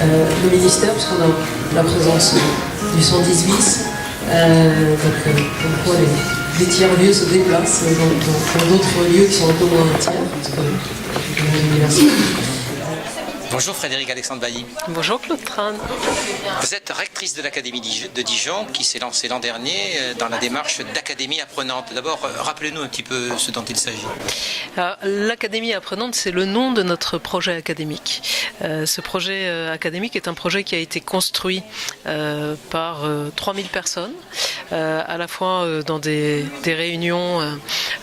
le ministère, puisqu'on a la présence du 110 bis. Donc les tiers-lieux se déplacent dans d'autres lieux qui sont un peu moins tiers, l'université. Bonjour Frédéric Alexandre Bailly. Bonjour Claude Tran. Vous êtes rectrice de l'Académie de Dijon qui s'est lancée l'an dernier dans la démarche d'académie apprenante. D'abord, rappelez-nous un petit peu ce dont il s'agit. L'Académie apprenante, c'est le nom de notre projet académique. Ce projet académique est un projet qui a été construit par 3000 personnes, à la fois dans des réunions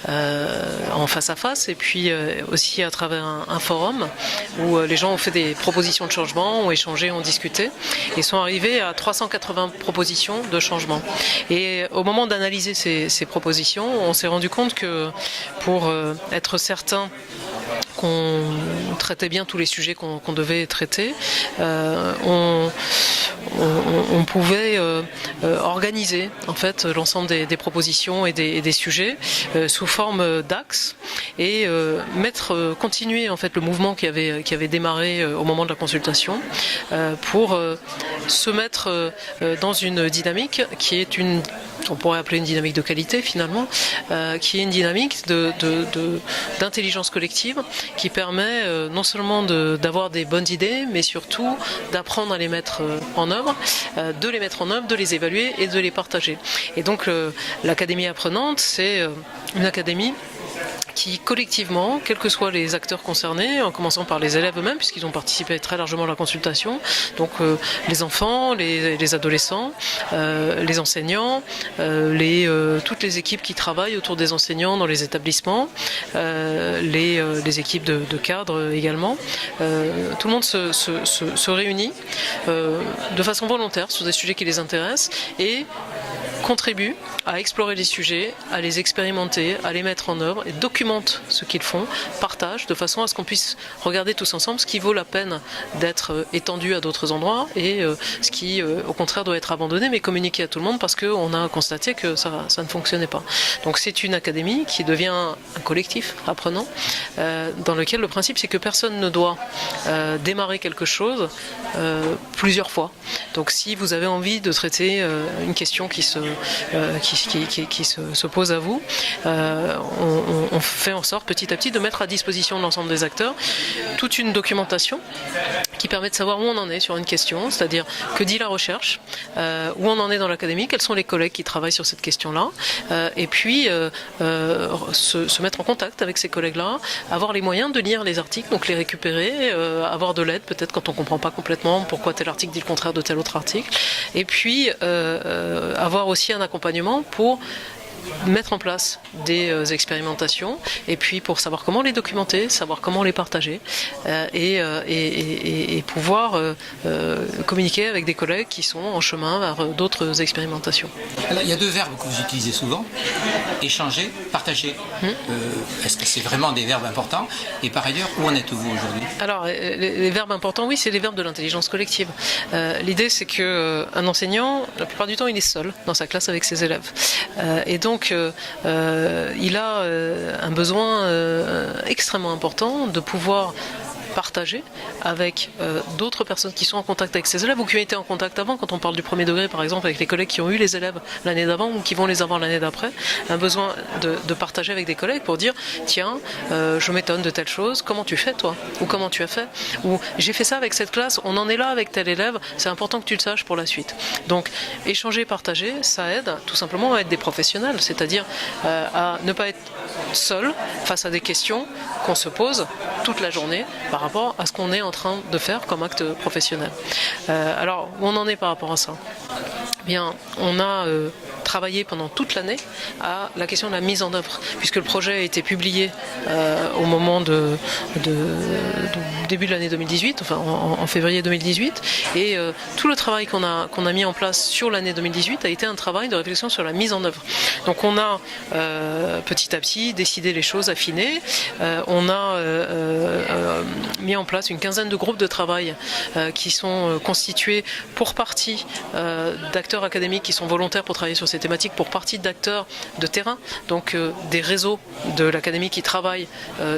en face à face et puis aussi à travers un forum où les gens ont fait des propositions de changement, ont échangé, ont discuté et sont arrivés à 380 propositions de changement. Et au moment d'analyser ces propositions, on s'est rendu compte que pour être certain qu'on traitait bien tous les sujets qu'on devait traiter, on pouvait organiser en fait l'ensemble des propositions et des sujets sous forme d'axes et continuer en fait le mouvement qui avait démarré au moment de la consultation pour se mettre dans une dynamique qui est on pourrait appeler une dynamique de qualité finalement, qui est une dynamique d'intelligence collective qui permet non seulement d'avoir des bonnes idées, mais surtout d'apprendre à les mettre en œuvre, de les évaluer et de les partager. Et donc l'Académie apprenante, c'est une académie qui collectivement, quels que soient les acteurs concernés, en commençant par les élèves eux-mêmes, puisqu'ils ont participé très largement à la consultation, donc les enfants, les adolescents, les enseignants, toutes les équipes qui travaillent autour des enseignants dans les établissements, les équipes de cadres également, tout le monde se réunit de façon volontaire sur des sujets qui les intéressent et contribuent à explorer les sujets, à les expérimenter, à les mettre en œuvre et documentent ce qu'ils font, partagent de façon à ce qu'on puisse regarder tous ensemble ce qui vaut la peine d'être étendu à d'autres endroits et ce qui au contraire doit être abandonné mais communiqué à tout le monde parce qu'on a constaté que ça ne fonctionnait pas. Donc c'est une académie qui devient un collectif apprenant dans lequel le principe c'est que personne ne doit démarrer quelque chose plusieurs fois. Donc si vous avez envie de traiter une question qui se pose à vous, on fait en sorte petit à petit de mettre à disposition de l'ensemble des acteurs toute une documentation qui permet de savoir où on en est sur une question, c'est-à-dire que dit la recherche, où on en est dans l'académie, quels sont les collègues qui travaillent sur cette question-là, et puis se mettre en contact avec ces collègues-là, avoir les moyens de lire les articles, donc les récupérer, avoir de l'aide peut-être quand on ne comprend pas complètement pourquoi tel article dit le contraire de tel autre article, et puis avoir aussi un accompagnement pour mettre en place des expérimentations et puis pour savoir comment les documenter, savoir comment les partager et pouvoir communiquer avec des collègues qui sont en chemin vers d'autres expérimentations. Alors, il y a deux verbes que vous utilisez souvent, échanger, partager. Est-ce que c'est vraiment des verbes importants? Et par ailleurs, où en êtes-vous aujourd'hui? Alors, les verbes importants, oui, c'est les verbes de l'intelligence collective. L'idée, c'est qu'un enseignant, la plupart du temps, il est seul dans sa classe avec ses élèves. Et donc, il a un besoin extrêmement important de pouvoir partager avec d'autres personnes qui sont en contact avec ces élèves ou qui ont été en contact avant, quand on parle du premier degré par exemple avec les collègues qui ont eu les élèves l'année d'avant ou qui vont les avoir l'année d'après, un besoin de partager avec des collègues pour dire tiens, je m'étonne de telle chose, comment tu fais toi, ou comment tu as fait, ou j'ai fait ça avec cette classe, on en est là avec tel élève, c'est important que tu le saches pour la suite. Donc échanger, partager, ça aide tout simplement à être des professionnels, c'est-à-dire à ne pas être seul face à des questions qu'on se pose toute la journée par rapport à ce qu'on est en train de faire comme acte professionnel. Alors, où on en est par rapport à ça? Bien, on a travaillé pendant toute l'année à la question de la mise en œuvre, puisque le projet a été publié au moment du début de l'année 2018, enfin en février 2018, et tout le travail qu'on a mis en place sur l'année 2018 a été un travail de réflexion sur la mise en œuvre. Donc on a petit à petit décidé les choses, affiné, on a mis en place une quinzaine de groupes de travail qui sont constitués pour partie d'acteurs académiques qui sont volontaires pour travailler sur ces ces thématiques pour partie d'acteurs de terrain, donc des réseaux de l'académie qui travaillent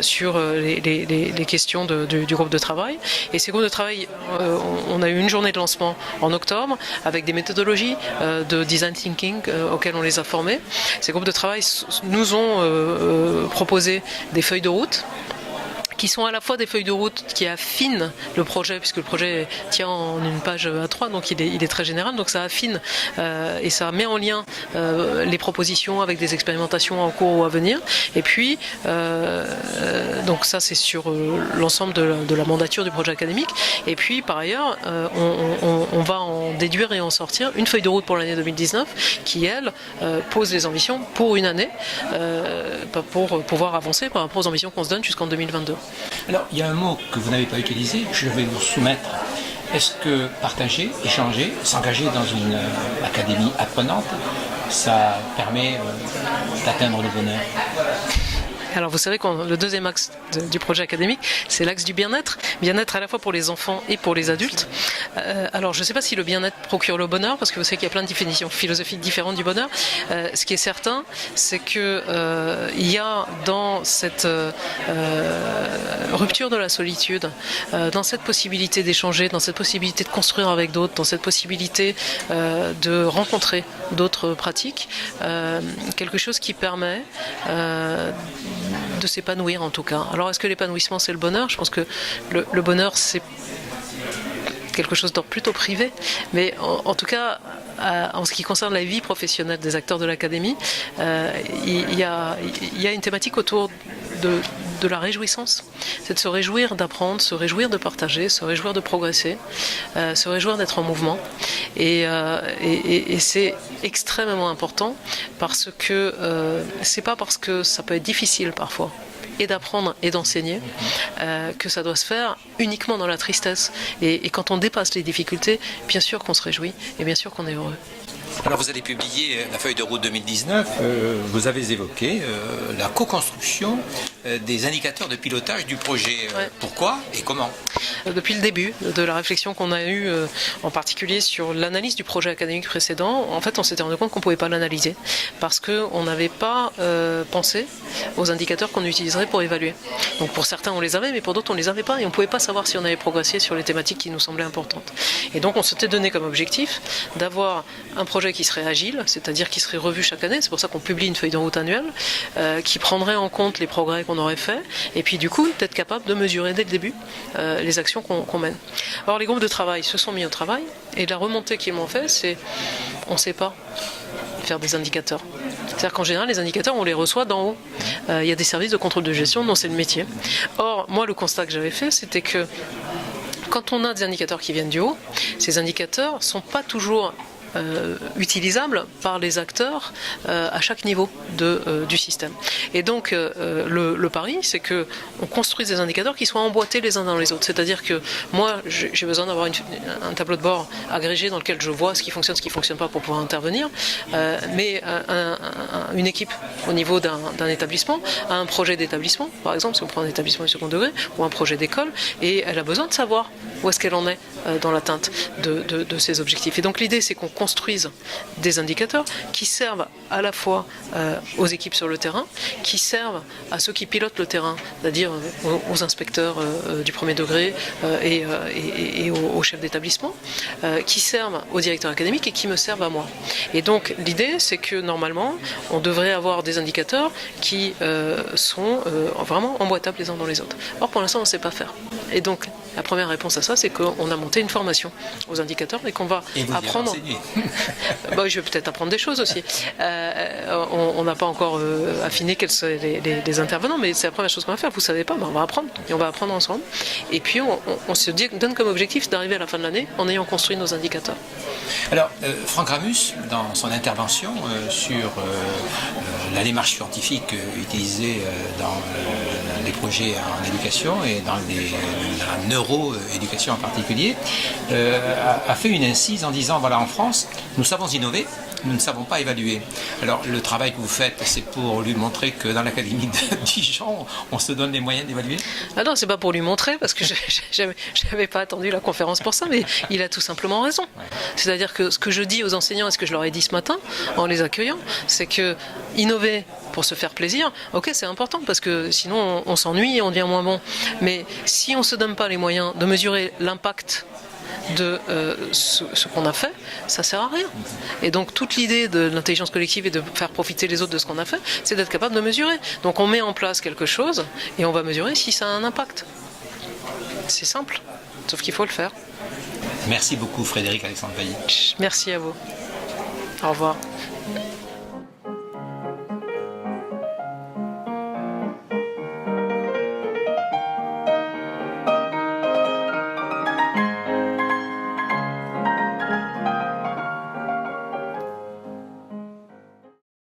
sur les questions du groupe de travail. Et ces groupes de travail, on a eu une journée de lancement en octobre avec des méthodologies de design thinking auxquelles on les a formés. Ces groupes de travail nous ont proposé des feuilles de route qui sont à la fois des feuilles de route qui affinent le projet, puisque le projet tient en une page A3, donc il est très général, donc ça affine et ça met en lien les propositions avec des expérimentations en cours ou à venir. Et puis, donc ça c'est sur l'ensemble de la mandature du projet académique. Et puis par ailleurs, on va en déduire et en sortir une feuille de route pour l'année 2019 qui, elle, pose les ambitions pour une année, pour pouvoir avancer par rapport aux ambitions qu'on se donne jusqu'en 2022. Alors, il y a un mot que vous n'avez pas utilisé, je vais vous soumettre. Est-ce que partager, échanger, s'engager dans une académie apprenante, ça permet d'atteindre le bonheur ? Alors vous savez que le deuxième axe du projet académique, c'est l'axe du bien-être. Bien-être à la fois pour les enfants et pour les adultes. Alors je ne sais pas si le bien-être procure le bonheur, parce que vous savez qu'il y a plein de définitions philosophiques différentes du bonheur. Ce qui est certain, c'est que il y a dans cette rupture de la solitude, dans cette possibilité d'échanger, dans cette possibilité de construire avec d'autres, dans cette possibilité de rencontrer d'autres pratiques, quelque chose qui permet de s'épanouir en tout cas. Alors est-ce que l'épanouissement c'est le bonheur ? Je pense que le bonheur c'est quelque chose d'ordre plutôt privé, mais en tout cas en ce qui concerne la vie professionnelle des acteurs de l'académie, il y a une thématique autour de la réjouissance. C'est de se réjouir d'apprendre, se réjouir de partager, se réjouir de progresser, se réjouir d'être en mouvement. Et c'est extrêmement important parce que c'est pas parce que ça peut être difficile parfois et d'apprendre et d'enseigner que ça doit se faire uniquement dans la tristesse. Et quand on dépasse les difficultés, bien sûr qu'on se réjouit et bien sûr qu'on est heureux. Alors vous allez publier la feuille de route 2019, vous avez évoqué la co-construction des indicateurs de pilotage du projet. Ouais. Pourquoi et comment ? Depuis le début de la réflexion qu'on a eue, en particulier sur l'analyse du projet académique précédent, en fait on s'était rendu compte qu'on ne pouvait pas l'analyser parce qu'on n'avait pas pensé aux indicateurs qu'on utiliserait pour évaluer. Donc pour certains on les avait, mais pour d'autres on ne les avait pas et on ne pouvait pas savoir si on avait progressé sur les thématiques qui nous semblaient importantes. Et donc on s'était donné comme objectif d'avoir un projet qui serait agile, c'est-à-dire qui serait revu chaque année, c'est pour ça qu'on publie une feuille de route annuelle, qui prendrait en compte les progrès qu'on aurait fait, et puis du coup d'être capable de mesurer dès le début les actions qu'on mène. Alors les groupes de travail se sont mis au travail, et la remontée qu'ils m'ont fait, c'est on ne sait pas faire des indicateurs. C'est-à-dire qu'en général, les indicateurs, on les reçoit d'en haut. Il y a des services de contrôle de gestion dont c'est le métier. Or, moi, le constat que j'avais fait, c'était que quand on a des indicateurs qui viennent du haut, ces indicateurs ne sont pas toujours utilisable par les acteurs à chaque niveau du système. Et donc le pari, c'est que on construise des indicateurs qui soient emboîtés les uns dans les autres. C'est-à-dire que moi, j'ai besoin d'avoir un tableau de bord agrégé dans lequel je vois ce qui fonctionne, ce qui ne fonctionne pas pour pouvoir intervenir. Mais une équipe au niveau d'un établissement a un projet d'établissement, par exemple, si on prend un établissement du second degré, ou un projet d'école, et elle a besoin de savoir où est-ce qu'elle en est dans l'atteinte de ses objectifs. Et donc l'idée, c'est qu'on construisent des indicateurs qui servent à la fois aux équipes sur le terrain, qui servent à ceux qui pilotent le terrain, c'est-à-dire aux inspecteurs du premier degré et aux chefs d'établissement, qui servent aux directeurs académiques et qui me servent à moi. Et donc l'idée, c'est que normalement, on devrait avoir des indicateurs qui sont vraiment emboîtables les uns dans les autres. Or, pour l'instant, on ne sait pas faire. Et donc, la première réponse à ça, c'est qu'on a monté une formation aux indicateurs et qu'on va apprendre. Bah, je vais peut-être apprendre des choses aussi. On n'a pas encore affiné quels sont les intervenants, mais c'est la première chose qu'on va faire. Vous ne savez pas, bah, on va apprendre. Et on va apprendre ensemble. Et puis, on se donne comme objectif d'arriver à la fin de l'année en ayant construit nos indicateurs. Alors, Franck Ramus, dans son intervention sur la démarche scientifique utilisée dans les projets en éducation et dans la neuroéducation en particulier, a fait une incise en disant, voilà, en France, nous savons innover, nous ne savons pas évaluer. Alors le travail que vous faites, c'est pour lui montrer que dans l'Académie de Dijon, on se donne les moyens d'évaluer? Ah non, c'est pas pour lui montrer, parce que j'avais pas attendu la conférence pour ça, mais il a tout simplement raison. C'est-à-dire que ce que je dis aux enseignants et ce que je leur ai dit ce matin en les accueillant, c'est que innover pour se faire plaisir, ok, c'est important parce que sinon on s'ennuie et on devient moins bon. Mais si on se donne pas les moyens de mesurer l'impact de ce qu'on a fait, ça sert à rien. Et donc toute l'idée de l'intelligence collective et de faire profiter les autres de ce qu'on a fait, c'est d'être capable de mesurer. Donc on met en place quelque chose et on va mesurer si ça a un impact. C'est simple, sauf qu'il faut le faire. Merci beaucoup Frédéric Alexandre Bailly. Merci à vous. Au revoir.